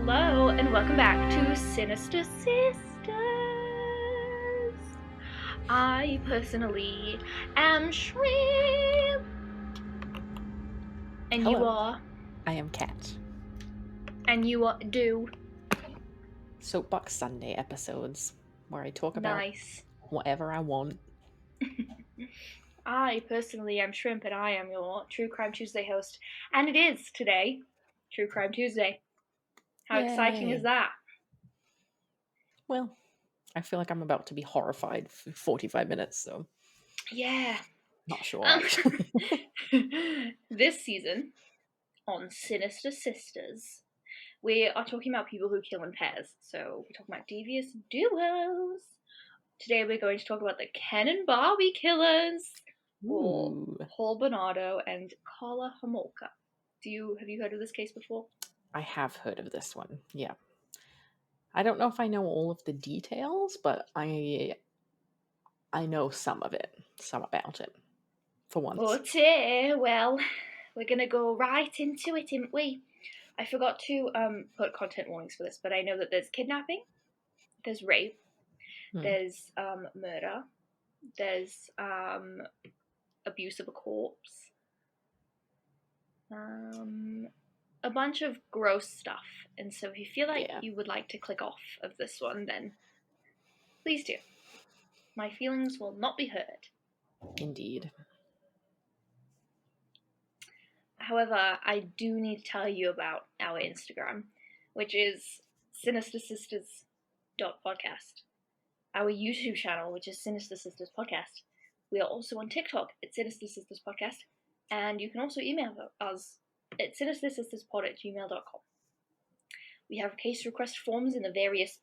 Hello and welcome back to Sinister Sisters. I personally am Shrimp. And Hello. you are? I am Kat. And you are Do. Soapbox Sunday episodes where I talk about Nice. whatever I want. I personally am Shrimp and I am your True Crime Tuesday host. And it is today True Crime Tuesday. How exciting is Yay. that? Well, I feel like I'm about to be horrified for 45 minutes, so Yeah. not sure actually. This season on Sinister Sisters, we are talking about people who kill in pairs. So we're talking about devious duos. Today we're going to talk about the Ken and Barbie killers, or Ooh. Paul Bernardo and Karla Homolka. Have you heard of this case before? I have heard of this one, yeah. I don't know if I know all of the details, but I know some about it, for once. Well, we're gonna go right into it, didn't we? I forgot to put content warnings for this, but I know that there's kidnapping, there's rape, there's murder, there's abuse of a corpse, a bunch of gross stuff. And so if you feel like you would like to click off of this one, then please do. My feelings will not be hurt. Indeed. However, I do need to tell you about our Instagram, which is sinistersisters.podcast. Our YouTube channel, which is Sinister Sisters Podcast. We are also on TikTok at Sinister Sisters Podcast, and you can also email us at sinistersisтерspod@gmail.com. We have case request forms in the various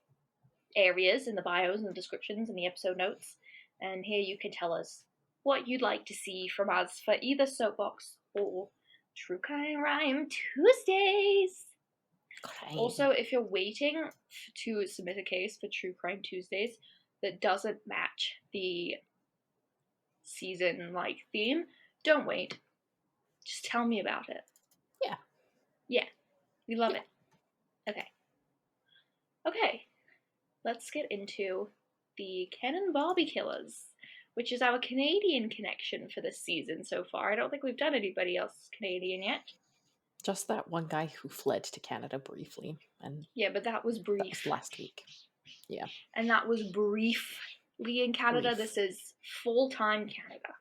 areas in the bios and the descriptions and the episode notes, and here you can tell us what you'd like to see from us for either Soapbox or True Crime Tuesdays. Crime. Also, if you're waiting to submit a case for True Crime Tuesdays that doesn't match the season theme, don't wait. Just tell me about it. Yeah, we love it. Okay, let's get into the Ken and Barbie killers, which is our Canadian connection for this season so far. I don't think we've done anybody else Canadian yet. Just that one guy who fled to Canada briefly, and yeah, but that was brief. That was last week. Yeah, and that was briefly in Canada. This is full-time Canada.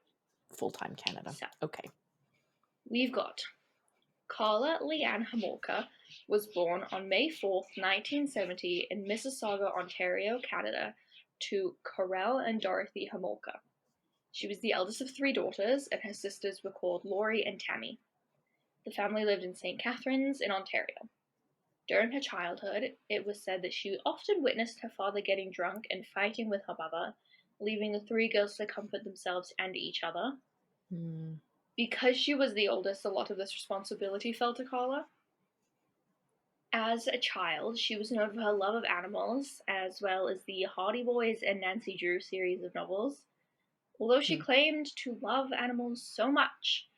Full-time Canada. So, okay. We've got Karla Leanne Homolka was born on May 4th, 1970 in Mississauga, Ontario, Canada, to Karel and Dorothy Homolka. She was the eldest of 3 daughters, and her sisters were called Laurie and Tammy. The family lived in St. Catharines in Ontario. During her childhood, it was said that she often witnessed her father getting drunk and fighting with her mother, leaving the 3 girls to comfort themselves and each other. Because she was the oldest, a lot of this responsibility fell to Karla. As a child, she was known for her love of animals, as well as the Hardy Boys and Nancy Drew series of novels. Although she claimed to love animals so much,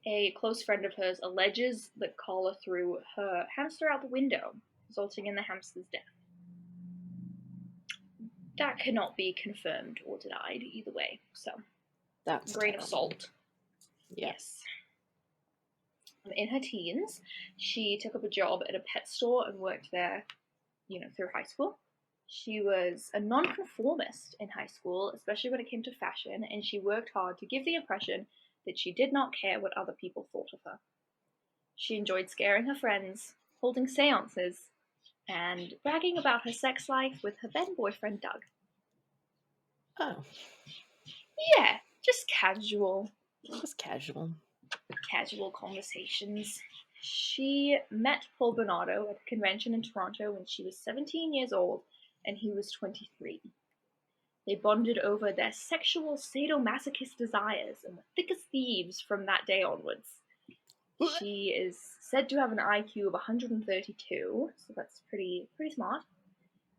a close friend of hers alleges that Karla threw her hamster out the window, resulting in the hamster's death. That cannot be confirmed or denied either way, so that's grain of salt. Yes. In her teens, she took up a job at a pet store and worked there, through high school. She was a nonconformist in high school, especially when it came to fashion, and she worked hard to give the impression that she did not care what other people thought of her. She enjoyed scaring her friends, holding seances, and bragging about her sex life with her then boyfriend Doug. Oh. Yeah, just casual. Casual conversations. She met Paul Bernardo at a convention in Toronto when she was 17 years old and he was 23. They bonded over their sexual sadomasochist desires and were thick as thieves from that day onwards. She is said to have an IQ of 132, so that's pretty smart.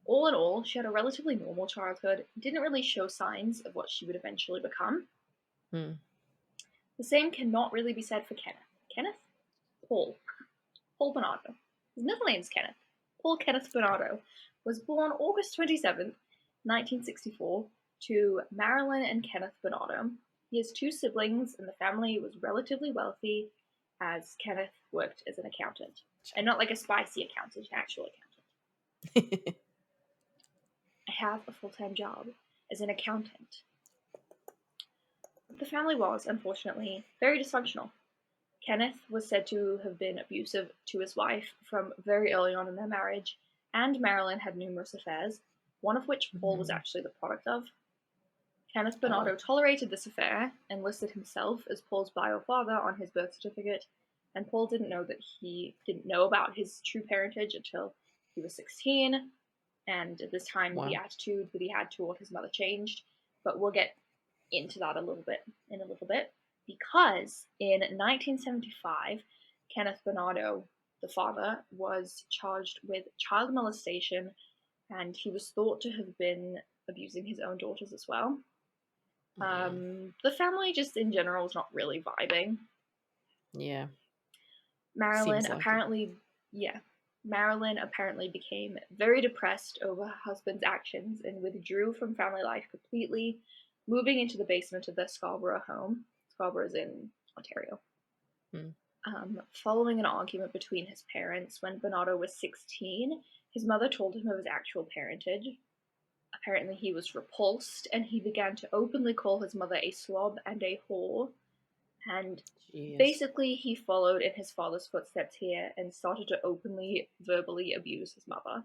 All in all, she had a relatively normal childhood, didn't really show signs of what she would eventually become. The same cannot really be said for Kenneth. Paul Bernardo. His middle name's Kenneth. Paul Kenneth Bernardo, was born August 27th, 1964, to Marilyn and Kenneth Bernardo. He has two siblings, and the family was relatively wealthy, as Kenneth worked as an accountant. And not like a spicy accountant, an actual accountant. I have a full-time job as an accountant. The family was, unfortunately, very dysfunctional. Kenneth was said to have been abusive to his wife from very early on in their marriage, and Marilyn had numerous affairs, one of which Paul was actually the product of. Kenneth Bernardo tolerated this affair and listed himself as Paul's bio father on his birth certificate, and Paul didn't know about his true parentage until he was 16, and at this time the attitude that he had toward his mother changed, but we'll get into that in a little bit, because in 1975, Kenneth Bernardo, the father, was charged with child molestation, and he was thought to have been abusing his own daughters as well. The family just in general is not really vibing. Yeah. Marilyn apparently became very depressed over her husband's actions and withdrew from family life completely, moving into the basement of their Scarborough home. Scarborough's in Ontario. Following an argument between his parents when Bernardo was 16, his mother told him of his actual parentage. Apparently he was repulsed, and he began to openly call his mother a slob and a whore. And basically he followed in his father's footsteps here and started to openly, verbally abuse his mother.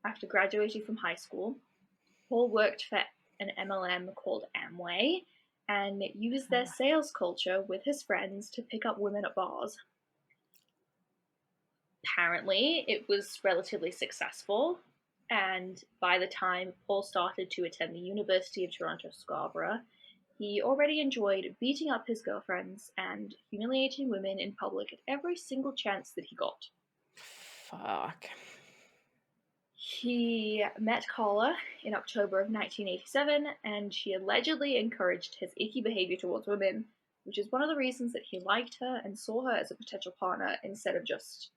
After graduating from high school, Paul worked for an MLM called Amway and used their sales culture with his friends to pick up women at bars. Apparently, it was relatively successful, and by the time Paul started to attend the University of Toronto Scarborough, he already enjoyed beating up his girlfriends and humiliating women in public at every single chance that he got. Fuck. He met Carla in October of 1987, and she allegedly encouraged his icky behavior towards women, which is one of the reasons that he liked her and saw her as a potential partner instead of just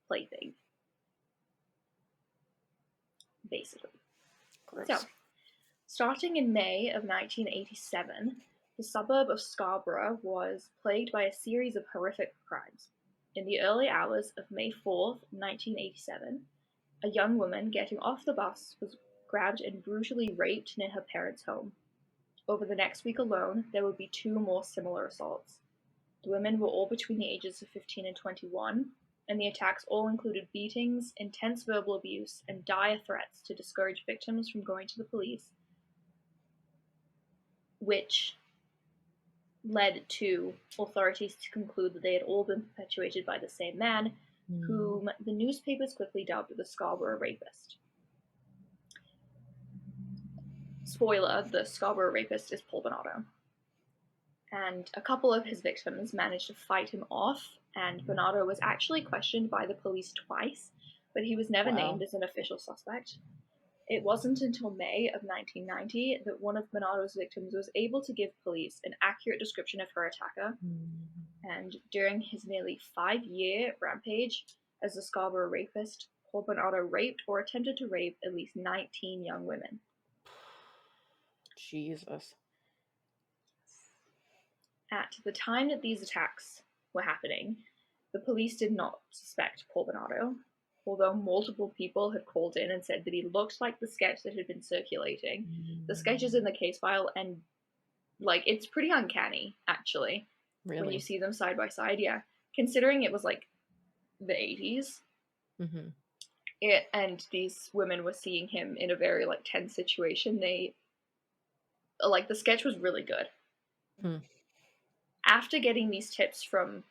plaything. Basically. Gross. So, starting in May of 1987, the suburb of Scarborough was plagued by a series of horrific crimes. In the early hours of May 4th, 1987, a young woman getting off the bus was grabbed and brutally raped near her parents' home. Over the next week alone, there would be 2 more similar assaults. The women were all between the ages of 15 and 21, and the attacks all included beatings, intense verbal abuse, and dire threats to discourage victims from going to the police, which led to authorities to conclude that they had all been perpetuated by the same man, whom the newspapers quickly dubbed the Scarborough Rapist. Spoiler, the Scarborough Rapist is Paul Bernardo. And a couple of his victims managed to fight him off, and Bernardo was actually questioned by the police twice, but he was never named as an official suspect. It wasn't until May of 1990 that one of Bernardo's victims was able to give police an accurate description of her attacker, and during his nearly 5-year rampage as the Scarborough Rapist, Paul Bernardo raped or attempted to rape at least 19 young women. Jesus. At the time that these attacks were happening, the police did not suspect Paul Bernardo, although multiple people had called in and said that he looked like the sketch that had been circulating. The sketch is in the case file, and, like, it's pretty uncanny, actually. Really? When you see them side by side, yeah. Considering it was, like, the 80s. And these women were seeing him in a very, like, tense situation. The sketch was really good. After getting these tips from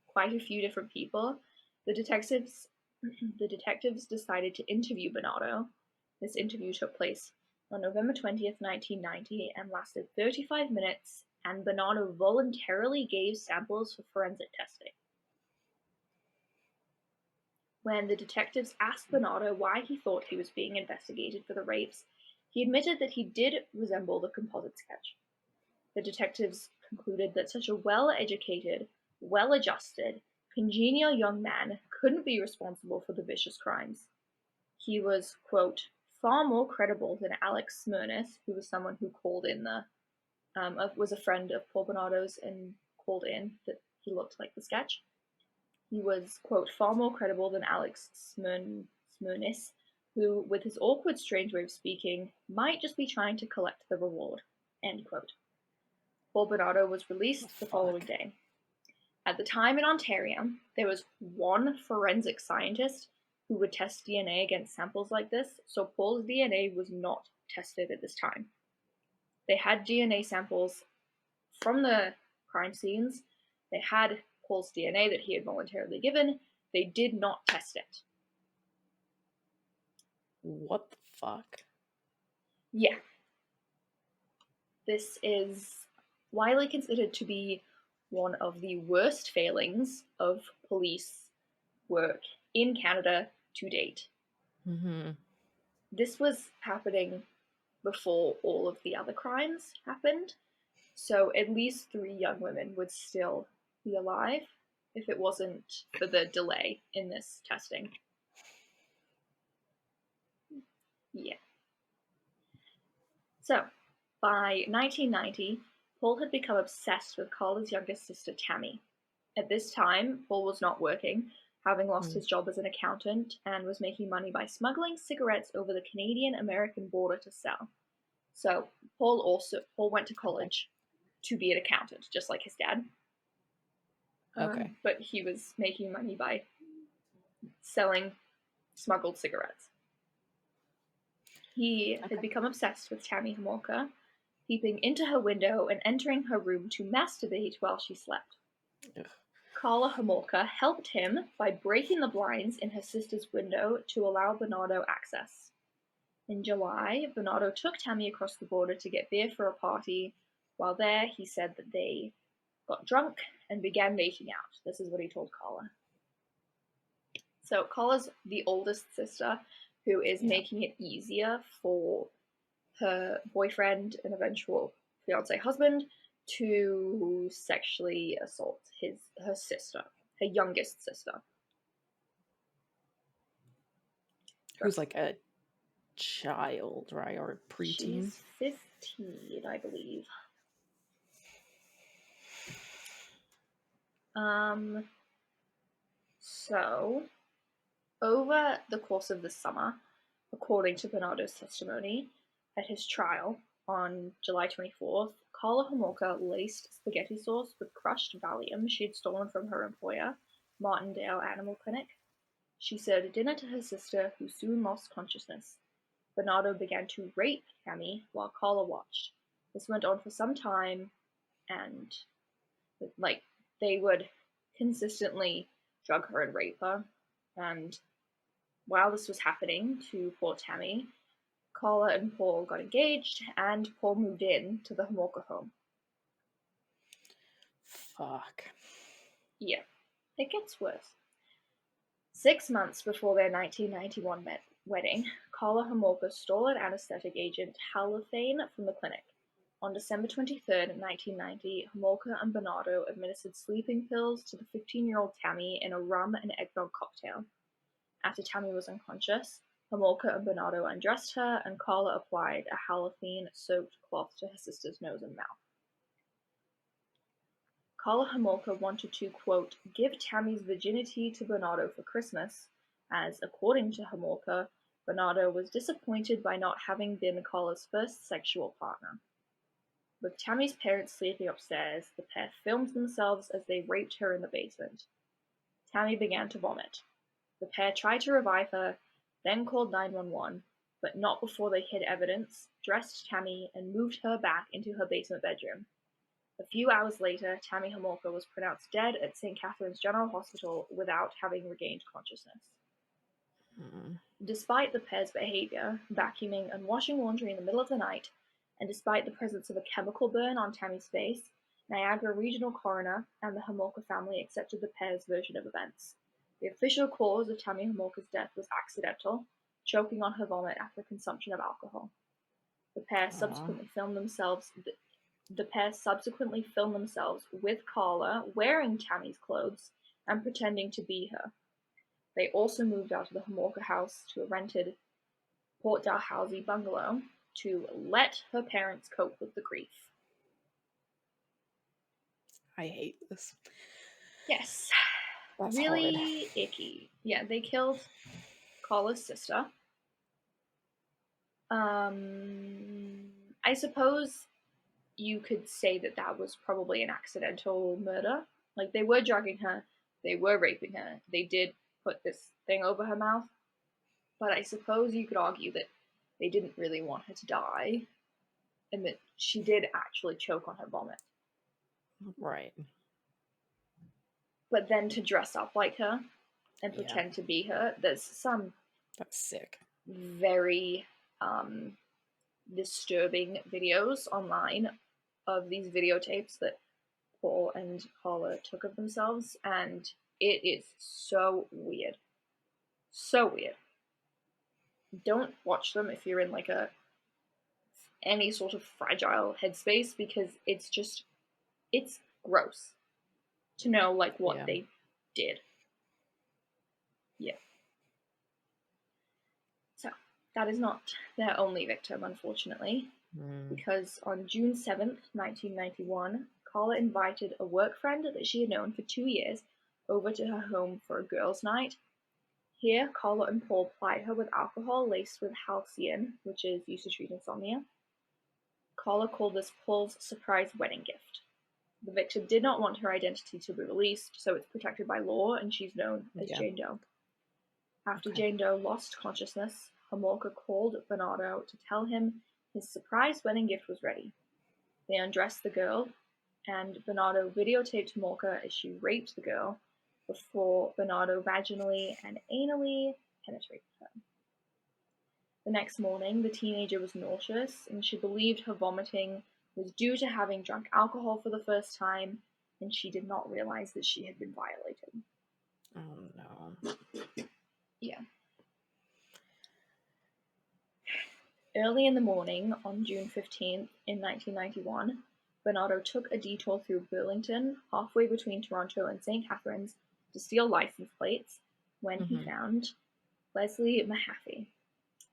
quite a few different people, the detectives decided to interview Bernardo. This interview took place on November 20th, 1990, and lasted 35 minutes, and Bernardo voluntarily gave samples for forensic testing. When the detectives asked Bernardo why he thought he was being investigated for the rapes, he admitted that he did resemble the composite sketch. The detectives concluded that such a well-educated, well-adjusted, congenial young man couldn't be responsible for the vicious crimes. He was, quote, far more credible than Alex Smirnis, who was someone who called in was a friend of Paul Bernardo's and called in that he looked like the sketch. He was, quote, far more credible than Alex Smirnis, who, with his awkward, strange way of speaking, might just be trying to collect the reward, end quote. Paul Bernardo was released the following day. At the time in Ontario, there was one forensic scientist who would test DNA against samples like this, so Paul's DNA was not tested at this time. They had DNA samples from the crime scenes. They had Paul's DNA that he had voluntarily given. They did not test it. What the fuck? Yeah. This is widely considered to be one of the worst failings of police work in Canada to date. Mm-hmm. This was happening before all of the other crimes happened, so at least 3 young women would still be alive if it wasn't for the delay in this testing. Yeah. So, by 1990, Paul had become obsessed with Carla's youngest sister, Tammy. At this time, Paul was not working, having lost his job as an accountant, and was making money by smuggling cigarettes over the Canadian-American border to sell. So, Paul went to college to be an accountant, just like his dad. Okay. But he was making money by selling smuggled cigarettes. He had become obsessed with Tammy Homolka, peeping into her window and entering her room to masturbate while she slept. Ugh. Karla Homolka helped him by breaking the blinds in her sister's window to allow Bernardo access. In July, Bernardo took Tammy across the border to get beer for a party. While there, he said that they got drunk and began making out. This is what he told Karla. So Karla's the oldest sister who is making it easier for her boyfriend and eventual fiance husband to sexually assault her sister, her youngest sister. Who's like a child, right? Or a preteen? She's 15, I believe. So, over the course of the summer, according to Bernardo's testimony, at his trial on July 24th, Karla Homolka laced spaghetti sauce with crushed Valium she had stolen from her employer, Martindale Animal Clinic. She served dinner to her sister, who soon lost consciousness. Bernardo began to rape Tammy while Karla watched. This went on for some time, and they would consistently drug her and rape her. And while this was happening to poor Tammy, Karla and Paul got engaged, and Paul moved in to the Homolka home. Fuck. Yeah, it gets worse. 6 months before their 1991 wedding, Karla Homolka stole an anesthetic agent, halothane, from the clinic. On December 23rd, 1990, Homolka and Bernardo administered sleeping pills to the 15-year-old Tammy in a rum and eggnog cocktail. After Tammy was unconscious, Homolka and Bernardo undressed her, and Karla applied a halothane-soaked cloth to her sister's nose and mouth. Karla Homolka wanted to, quote, give Tammy's virginity to Bernardo for Christmas, as, according to Homolka, Bernardo was disappointed by not having been Karla's first sexual partner. With Tammy's parents sleeping upstairs, the pair filmed themselves as they raped her in the basement. Tammy began to vomit. The pair tried to revive her, then called 911, but not before they hid evidence, dressed Tammy, and moved her back into her basement bedroom. A few hours later, Tammy Homolka was pronounced dead at St. Catherine's General Hospital without having regained consciousness. Despite the pair's behavior, vacuuming and washing laundry in the middle of the night, and despite the presence of a chemical burn on Tammy's face, Niagara Regional Coroner and the Homolka family accepted the pair's version of events. The official cause of Tammy Homolka's death was accidental, choking on her vomit after consumption of alcohol. The pair subsequently filmed themselves with Karla wearing Tammy's clothes and pretending to be her. They also moved out of the Homolka house to a rented Port Dalhousie bungalow to let her parents cope with the grief. I hate this. Yes. That's Really horrid. icky. Yeah, they killed Carla's sister. I suppose you could say that that was probably an accidental murder. Like, they were drugging her, they were raping her, they did put this thing over her mouth, but I suppose you could argue that they didn't really want her to die, and that she did actually choke on her vomit. Right. But then to dress up like her and Yeah. pretend to be her, there's some That's sick. very disturbing videos online of these videotapes that Paul and Carla took of themselves, and it is so weird. So weird. Don't watch them if you're in like any sort of fragile headspace, because it's gross to know like what they did. Yeah. So that is not their only victim, unfortunately, because on June 7th, 1991, Carla invited a work friend that she had known for 2 years over to her home for a girls' night. Here, Carla and Paul plied her with alcohol laced with halcyon, which is used to treat insomnia. Carla called this Paul's surprise wedding gift. The victim did not want her identity to be released, so it's protected by law, and she's known as Jane Doe. After Jane Doe lost consciousness, Homolka called Bernardo to tell him his surprise wedding gift was ready. They undressed the girl, and Bernardo videotaped Homolka as she raped the girl before Bernardo vaginally and anally penetrated her. The next morning, the teenager was nauseous, and she believed her vomiting was due to having drunk alcohol for the first time, and she did not realize that she had been violated. Oh no. Yeah. Early in the morning, on June 15th, in 1991, Bernardo took a detour through Burlington, halfway between Toronto and St. Catharines, to steal license plates, when he found Leslie Mahaffey.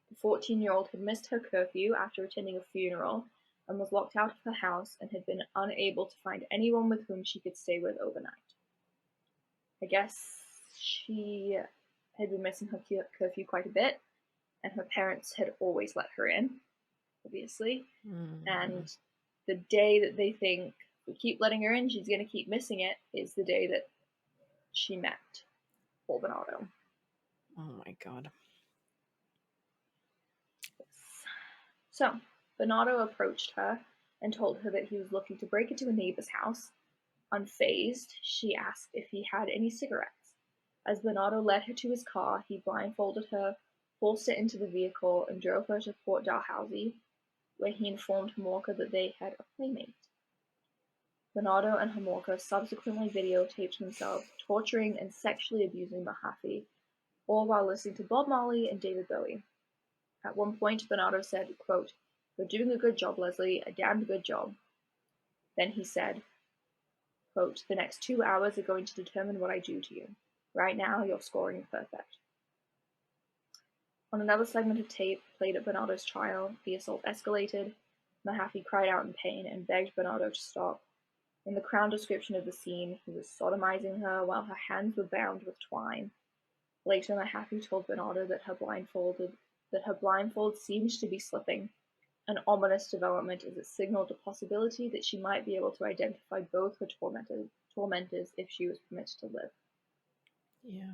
The 14-year-old had missed her curfew after attending a funeral and was locked out of her house and had been unable to find anyone with whom she could stay with overnight. I guess she had been missing her curfew quite a bit, and her parents had always let her in, obviously. And the day that they think, we keep letting her in, she's going to keep missing it, is the day that she met Paul Bernardo. Oh my god. So, Bernardo approached her and told her that he was looking to break into a neighbor's house. Unfazed, she asked if he had any cigarettes. As Bernardo led her to his car, he blindfolded her, forced her into the vehicle, and drove her to Port Dalhousie, where he informed Homolka that they had a playmate. Bernardo and Homolka subsequently videotaped themselves torturing and sexually abusing Mahaffey, all while listening to Bob Marley and David Bowie. At one point, Bernardo said, quote, "You're doing a good job, Leslie, a damned good job." Then he said, quote, "The next 2 hours are going to determine what I do to you. Right now, your scoring is perfect." On another segment of tape played at Bernardo's trial, the assault escalated. Mahaffey cried out in pain and begged Bernardo to stop. In the Crown description of the scene, he was sodomizing her while her hands were bound with twine. Later, Mahaffey told Bernardo that her blindfold seemed to be slipping, an ominous development as it signaled a possibility that she might be able to identify both her tormentors if she was permitted to live. Yeah.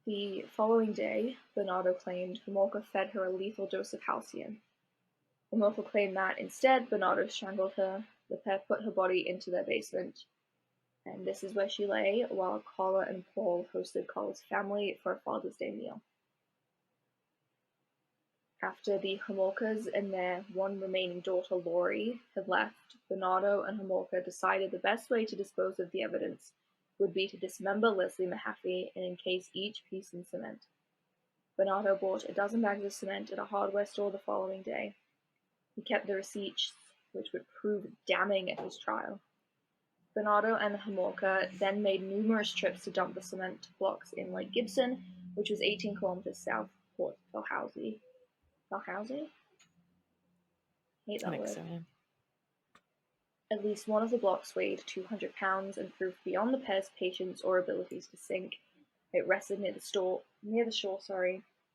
The following day, Bernardo claimed Homolka fed her a lethal dose of halcyon. Homolka claimed that instead Bernardo strangled her. The pair put her body into their basement, and this is where she lay while Carla and Paul hosted Carla's family for a Father's Day meal. After the Homolkas and their one remaining daughter, Lori, had left, Bernardo and Homolka decided the best way to dispose of the evidence would be to dismember Leslie Mahaffey and encase each piece in cement. Bernardo bought a dozen bags of cement at a hardware store the following day. He kept the receipts, which would prove damning at his trial. Bernardo and Homolka then made numerous trips to dump the cement blocks in Lake Gibson, which was 18 kilometers south of Port Dalhousie. Dalhousie? Hate I that think word. so, yeah. At least one of the blocks weighed 200 pounds and proved beyond the pair's patience or abilities to sink. It rested near the shore,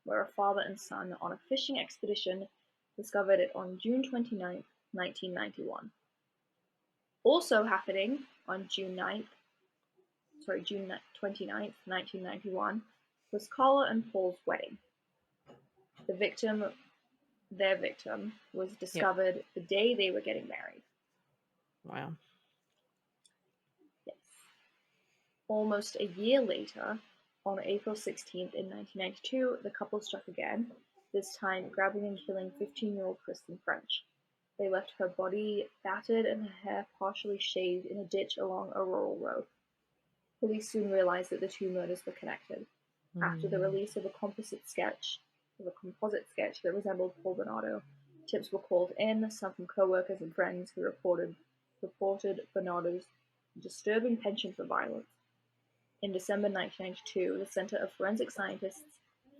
where a father and son on a fishing expedition discovered it on June 29th, 1991. Also happening on June 29th, 1991, was Carla and Paul's wedding. Their victim, was discovered the day they were getting married. Wow. Yes. Almost a year later, on April 16th in 1992, the couple struck again, this time grabbing and killing 15-year-old Kristen French. They left her body battered and her hair partially shaved in a ditch along a rural road. Police soon realized that the two murders were connected. After the release of a composite sketch that resembled Paul Bernardo, tips were called in, some from co-workers and friends who reported Bernardo's disturbing penchant for violence. In December 1992, the Center of Forensic Scientists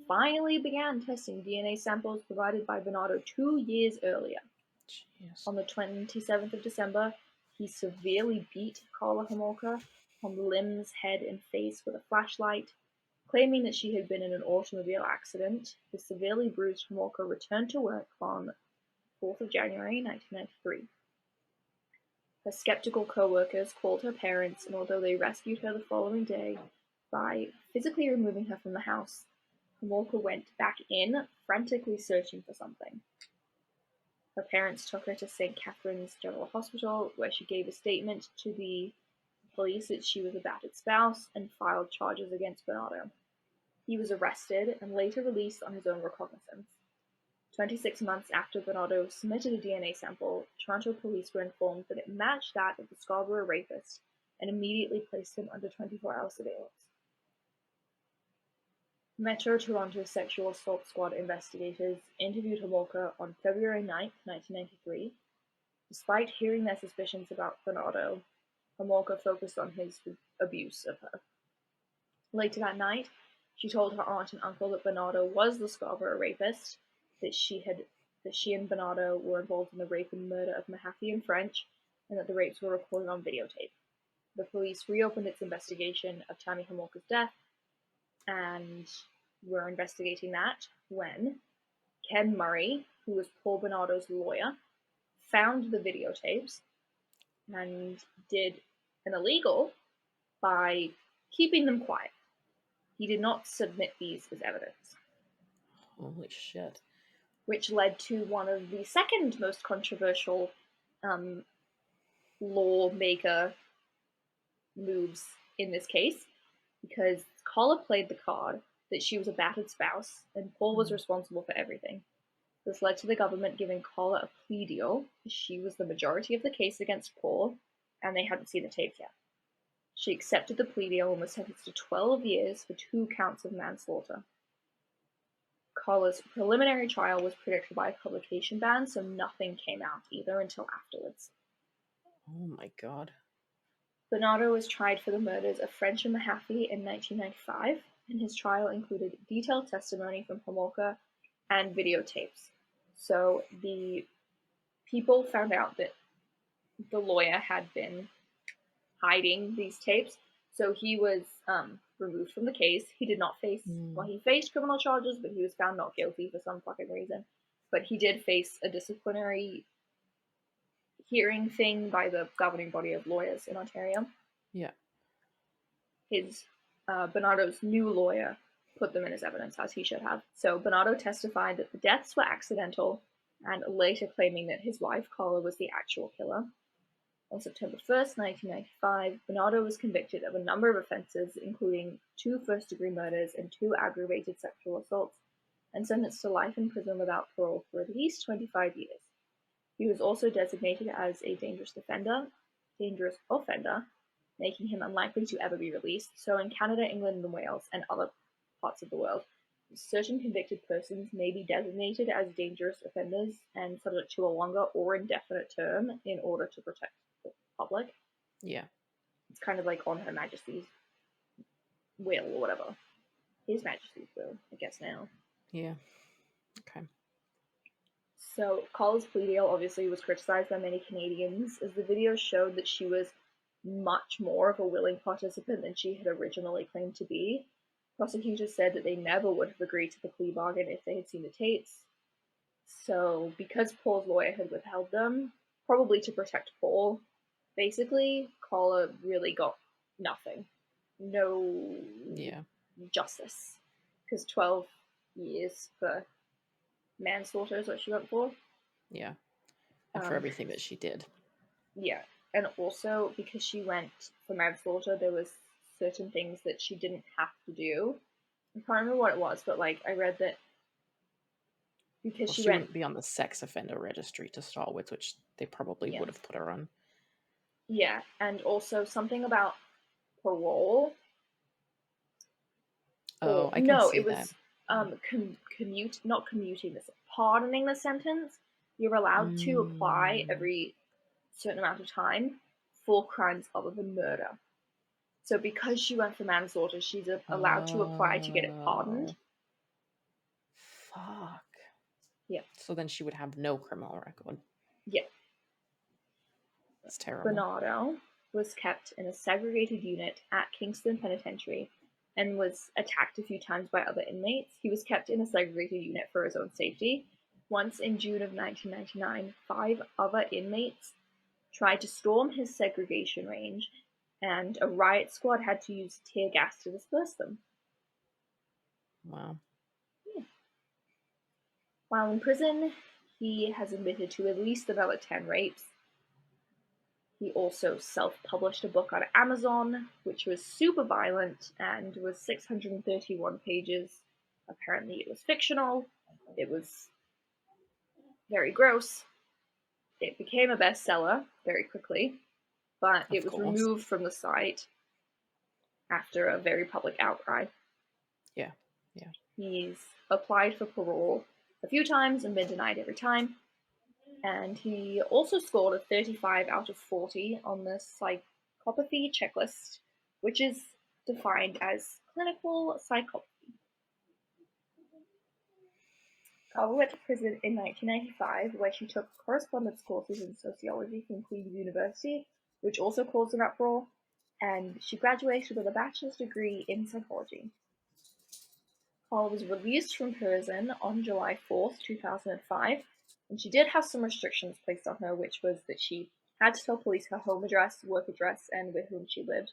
finally began testing DNA samples provided by Bernardo 2 years earlier. Jeez. On the 27th of December, he severely beat Karla Homolka on the limbs, head, and face with a flashlight. Claiming that she had been in an automobile accident, the severely bruised Homolka returned to work on 4th of January 1993. Her skeptical co-workers called her parents, and although they rescued her the following day by physically removing her from the house, Homolka went back in, frantically searching for something. Her parents took her to St. Catherine's General Hospital, where she gave a statement to the police that she was a battered spouse and filed charges against Bernardo. He was arrested and later released on his own recognizance. 26 months after Bernardo submitted a DNA sample, Toronto police were informed that it matched that of the Scarborough Rapist and immediately placed him under 24-hour surveillance. Metro Toronto Sexual Assault Squad investigators interviewed Homolka on February 9, 1993. Despite hearing their suspicions about Bernardo, Homolka focused on his abuse of her. Later that night, she told her aunt and uncle that Bernardo was the Scarborough Rapist, that she and Bernardo were involved in the rape and murder of Mahaffey and French, and that the rapes were recorded on videotape. The police reopened its investigation of Tammy Homolka's death, and were investigating that when Ken Murray, who was Paul Bernardo's lawyer, found the videotapes and did an illegal by keeping them quiet. He did not submit these as evidence. Holy shit. Which led to one of the second most controversial lawmaker moves in this case, because Carla played the card that she was a battered spouse and Paul was responsible for everything. This led to the government giving Carla a plea deal. She was the majority of the case against Paul, and they hadn't seen the tapes yet. She accepted the plea deal and was sentenced to 12 years for 2 counts of manslaughter. Carla's preliminary trial was predicted by a publication ban, so nothing came out either until afterwards. Oh my god. Bernardo was tried for the murders of French and Mahaffey in 1995, and his trial included detailed testimony from Homolka and videotapes. So the people found out that the lawyer had been hiding these tapes, so he was removed from the case. He did not face, well, he faced criminal charges, but he was found not guilty for some fucking reason. But he did face a disciplinary hearing thing by the governing body of lawyers in Ontario. Yeah. His Bernardo's new lawyer put them in as evidence, as he should have. So Bernardo testified that the deaths were accidental, and later claiming that his wife Carla was the actual killer. On September 1st, 1995, Bernardo was convicted of a number of offenses, including 2 first-degree murders and 2 aggravated sexual assaults, and sentenced to life in prison without parole for at least 25 years. He was also designated as a dangerous offender, making him unlikely to ever be released. So in Canada, England, and Wales, and other parts of the world, certain convicted persons may be designated as dangerous offenders and subject to a longer or indefinite term in order to protect the public. Yeah. It's kind of like on Her Majesty's will or whatever. His Majesty's will, I guess now. Yeah. Okay. So Carla's plea deal obviously was criticized by many Canadians, as the video showed that she was much more of a willing participant than she had originally claimed to be. Prosecutors said that they never would have agreed to the plea bargain if they had seen the tapes. So because Paul's lawyer had withheld them, probably to protect Paul, basically Carla really got nothing. No Yeah. justice. Because 12 years for manslaughter is what she went for. Yeah. And for everything that she did. Yeah, and also because she went for manslaughter, there was certain things that she didn't have to do. I can't remember what it was, but like I read that because Well, she she went, wouldn't be on the sex offender registry to start with, which they probably yeah, would have put her on. yeah, and also something about parole. Or Oh, I can no, see it that. was not commuting this, pardoning the sentence. You're allowed to apply every certain amount of time for crimes other than murder. So because she went for manslaughter, she's allowed to apply to get it pardoned. Oh, fuck. Yeah. So then she would have no criminal record. Yeah. It's terrible. Bernardo was kept in a segregated unit at Kingston Penitentiary and was attacked a few times by other inmates. He was kept in a segregated unit for his own safety. Once in June of 1999, 5 other inmates tried to storm his segregation range, and a riot squad had to use tear gas to disperse them. Wow. Yeah. While in prison, he has admitted to at least another 10 rapes. He also self-published a book on Amazon, which was super violent and was 631 pages. Apparently it was fictional. It was very gross. It became a bestseller very quickly, but it Of was course. removed from the site after a very public outcry. Yeah. Yeah. He's applied for parole a few times and been denied every time. And he also scored a 35 out of 40 on the psychopathy checklist, which is defined as clinical psychopathy. Carla went to prison in 1995, where she took correspondence courses in sociology from Queen's University, which also caused an uproar, and she graduated with a bachelor's degree in psychology. Carla was released from prison on July 4th, 2005, and she did have some restrictions placed on her, which was that she had to tell police her home address, work address, and with whom she lived.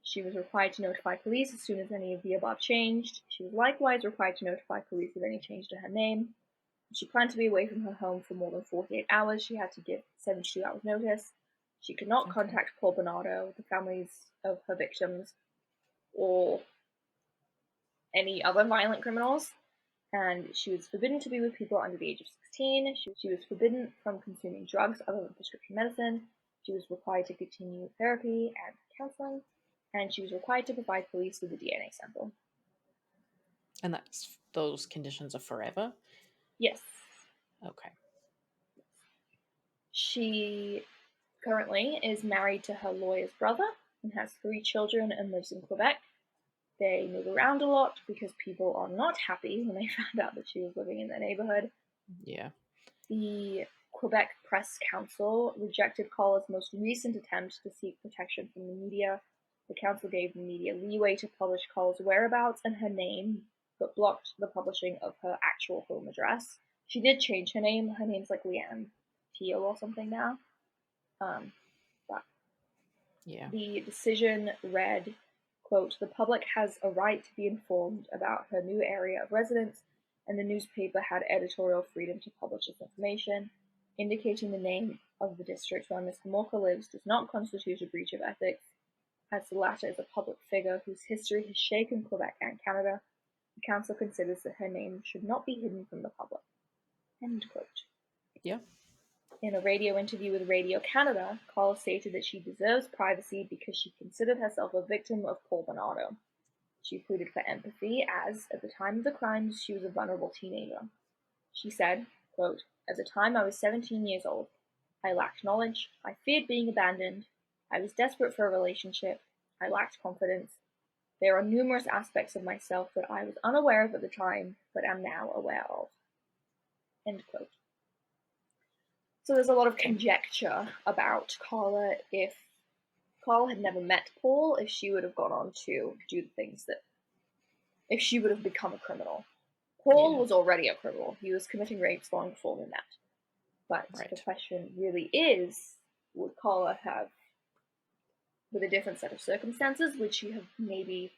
She was required to notify police as soon as any of the above changed. She was likewise required to notify police of any change to her name. If she planned to be away from her home for more than 48 hours, she had to give 72 hours notice. She could not contact Paul Bernardo, the families of her victims, or any other violent criminals, and she was forbidden to be with people under the age of 16. She was forbidden from consuming drugs other than prescription medicine. She was required to continue therapy and counseling, and she was required to provide police with a DNA sample. And those conditions are forever? Yes. Okay. She currently is married to her lawyer's brother and has 3 children and lives in Quebec. They move around a lot because people are not happy when they found out that she was living in their neighborhood. Yeah. The Quebec Press Council rejected Carla's most recent attempt to seek protection from the media. The council gave the media leeway to publish Carla's whereabouts and her name, but blocked the publishing of her actual home address. She did change her name. Her name's like Leanne Teal or something now. But Yeah. the decision read, quote, "The public has a right to be informed about her new area of residence, and the newspaper had editorial freedom to publish this information. Indicating the name of the district where Ms. Homolka lives does not constitute a breach of ethics, as the latter is a public figure whose history has shaken Quebec and Canada. The council considers that her name should not be hidden from the public." End quote. Yeah. In a radio interview with Radio Canada, Carla stated that she deserves privacy because she considered herself a victim of Paul Bernardo. She pleaded for empathy as, at the time of the crimes, she was a vulnerable teenager. She said, quote, "At the time I was 17 years old. I lacked knowledge. I feared being abandoned. I was desperate for a relationship. I lacked confidence. There are numerous aspects of myself that I was unaware of at the time, but am now aware of. End quote. So there's a lot of conjecture about Carla. If Carla had never met Paul, if she would have gone on to do the things that, if she would have become a criminal. Paul was already a criminal. He was committing rapes long before we met. But the question really is, would Carla have, with a different set of circumstances, would she have maybe,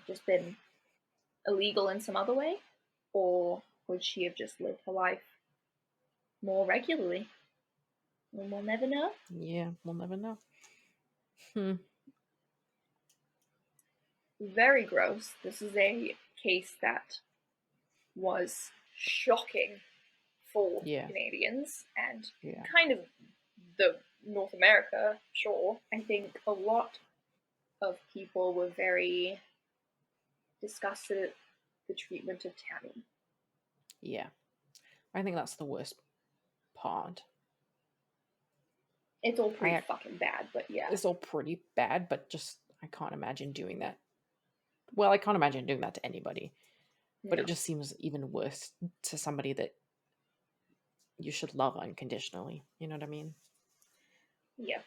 just been illegal in some other way? Or would she have just lived her life more regularly? And we'll never know. Yeah, we'll never know. Very gross. This is a case that was shocking for Canadians and kind of the North America, sure. I think a lot of people were very disgusted at the treatment of Tammy. Yeah. I think that's the worst part. It's all pretty fucking bad, but yeah. It's all pretty bad, but just, I can't imagine doing that. Well, I can't imagine doing that to anybody. But it just seems even worse to somebody that you should love unconditionally. You know what I mean? Yeah.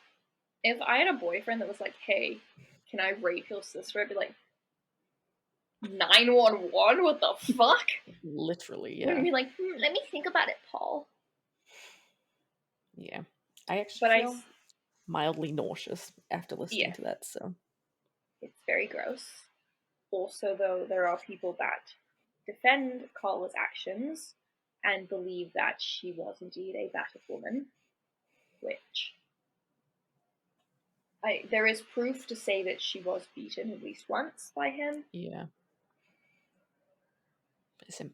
If I had a boyfriend that was like, hey, can I rape your sister? I'd be like, 911? What the fuck? Literally, yeah. Wouldn't be like, let me think about it, Paul. Yeah. I actually feel mildly nauseous after listening to that, so. It's very gross. Also, though, there are people that defend Carla's actions and believe that she was indeed a battered woman, which there is proof to say that she was beaten at least once by him. Yeah.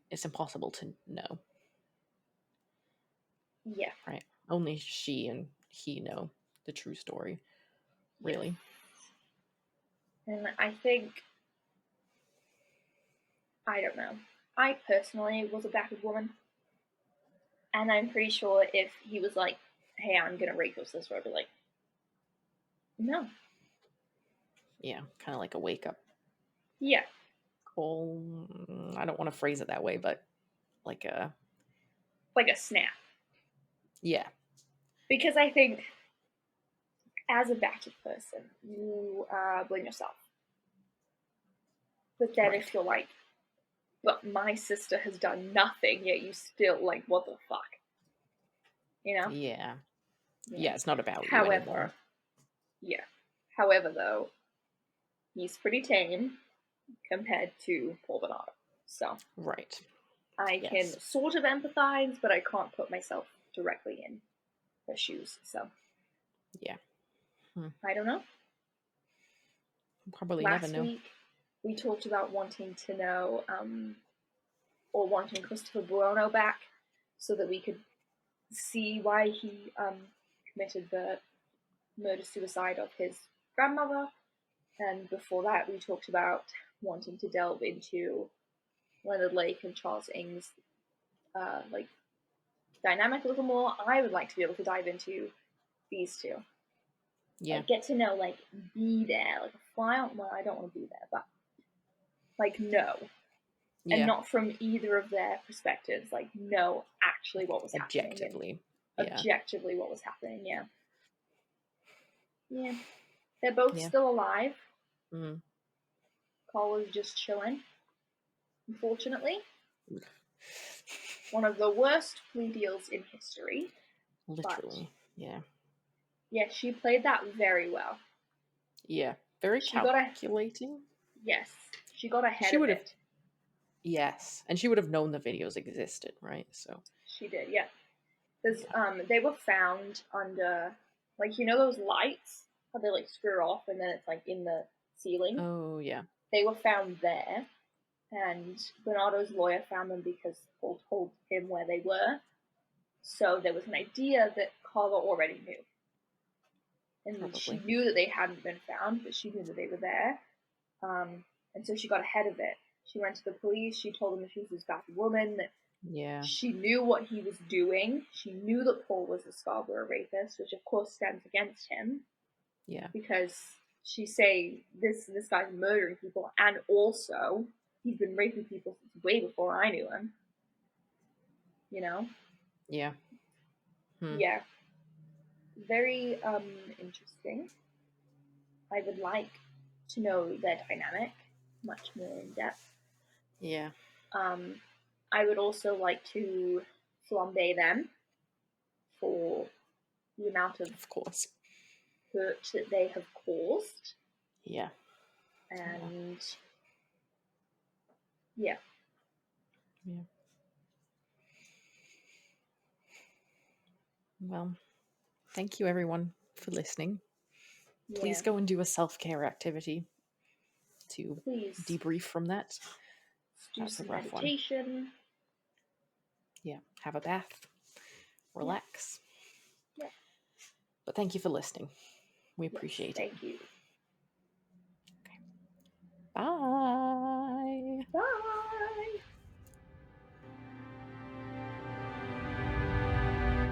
It's impossible to know. Yeah. Right. Only she and he know the true story, really. And I think, I don't know. I personally was a battered woman. And I'm pretty sure if he was like, hey, I'm going to rape your sister, I'd be like, no. Yeah, kind of like a wake up. Yeah. Call. I don't want to phrase it that way, but like a snap. Yeah. Because I think as a battered person, you blame yourself. But then if you're like, but my sister has done nothing, yet you still, like, what the fuck? You know? Yeah. Yeah, it's not about you anymore. Yeah. However, though, he's pretty tame compared to Paul Bernardo. So. Right. I can sort of empathize, but I can't put myself directly in her shoes. So. Yeah. I don't know. Probably never know. Last week, we talked about wanting to know, or wanting Christopher Buono back so that we could see why he committed the murder-suicide of his grandmother. And before that, we talked about wanting to delve into Leonard Lake and Charles Ng's dynamic a little more. I would like to be able to dive into these two. Yeah. Like, get to know, like, be there, like a fly on. Well, I don't want to be there, but like, know. Yeah. And not from either of their perspectives, like, know actually what was happening. Objectively what was happening, yeah. Yeah. They're both still alive. Mm. Carla's just chilling, unfortunately. One of the worst plea deals in history. Literally, yeah. Yeah, she played that very well. Yeah, very calculating. Yes, she got ahead of it. Yes, and she would have known the videos existed, right? So she did, yeah. Because they were found under, like, you know those lights? How they, like, screw off and then it's, like, in the ceiling? Oh, yeah. They were found there, and Bernardo's lawyer found them because Paul told him where they were. So there was an idea that Carla already knew. And she knew that they hadn't been found, but she knew that they were there. And so she got ahead of it. She went to the police. She told them that she was this battered woman. That she knew what he was doing. She knew that Paul was a Scarborough Rapist, which of course stands against him. Yeah. Because she's saying this guy's murdering people, and also he's been raping people since way before I knew him. You know? Yeah. Yeah. Very interesting. I would like to know their dynamic much more in depth. Yeah. I would also like to flambe them for the amount of course. hurt that they have caused. Yeah. And yeah. Well, thank you everyone for listening. Please Yeah. go and do a self-care activity to Please debrief from that. do That's a some rough one. meditation. Yeah, have a bath, relax. Yeah. But thank you for listening. We Yes, appreciate it. thank you. Bye. Bye.